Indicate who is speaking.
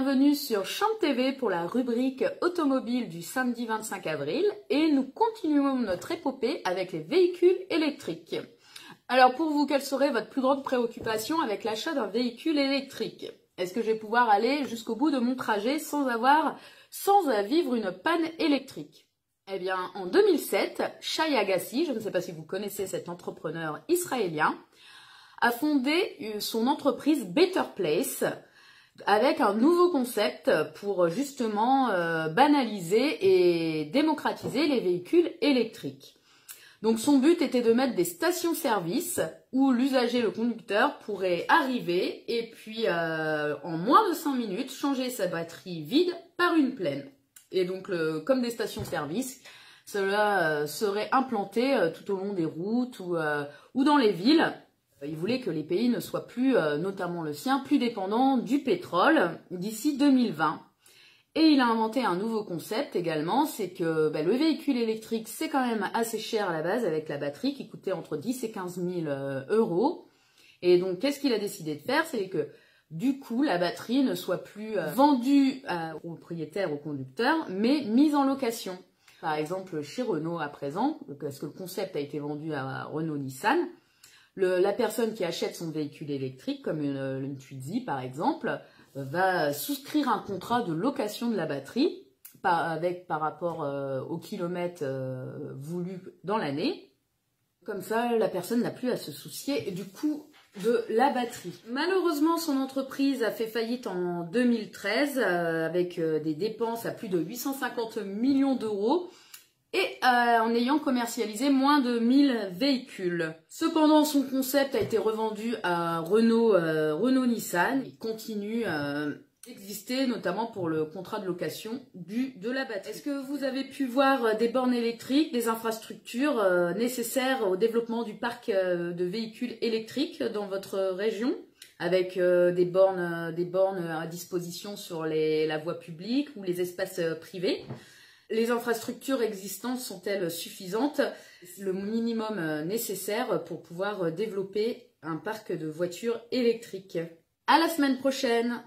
Speaker 1: bienvenue sur Champ TV pour la rubrique automobile du samedi 25 avril et nous continuons notre épopée avec les véhicules électriques. Alors pour vous, quelle serait votre plus grande préoccupation avec l'achat d'un véhicule électrique? Est-ce que je vais pouvoir aller jusqu'au bout de mon trajet sans vivre une panne électrique? Eh bien, en 2007, Shai Agassi, je ne sais pas si vous connaissez cet entrepreneur israélien, a fondé son entreprise Better Place avec un nouveau concept pour justement banaliser et démocratiser les véhicules électriques. Donc son but était de mettre des stations-service où l'usager, le conducteur, pourrait arriver et puis en moins de 5 minutes changer sa batterie vide par une pleine. Et donc comme des stations-service, cela serait implanté tout au long des routes ou dans les villes. Il voulait que les pays ne soient plus, notamment le sien, plus dépendants du pétrole d'ici 2020. Et il a inventé un nouveau concept également, c'est que le véhicule électrique, c'est quand même assez cher à la base avec la batterie qui coûtait entre 10 et 15 000 euros. Et donc, qu'est-ce qu'il a décidé de faire? C'est que du coup, la batterie ne soit plus vendue aux propriétaires, aux conducteurs, mais mise en location. Par exemple, chez Renault à présent, parce que le concept a été vendu à Renault-Nissan, la personne qui achète son véhicule électrique, comme une Twizy par exemple, va souscrire un contrat de location de la batterie par rapport au kilomètre voulu dans l'année. Comme ça, la personne n'a plus à se soucier du coût de la batterie. Malheureusement, son entreprise a fait faillite en 2013 avec des dépenses à plus de 850 millions d'euros. Et en ayant commercialisé moins de 1000 véhicules. Cependant, son concept a été revendu à Renault-Nissan. Il continue d'exister, notamment pour le contrat de location de la batterie. Est-ce que vous avez pu voir des bornes électriques, des infrastructures nécessaires au développement du parc de véhicules électriques dans votre région, avec des bornes à disposition sur la voie publique ou les espaces privés? Les infrastructures existantes sont-elles suffisantes? Le minimum nécessaire pour pouvoir développer un parc de voitures électriques. À la semaine prochaine!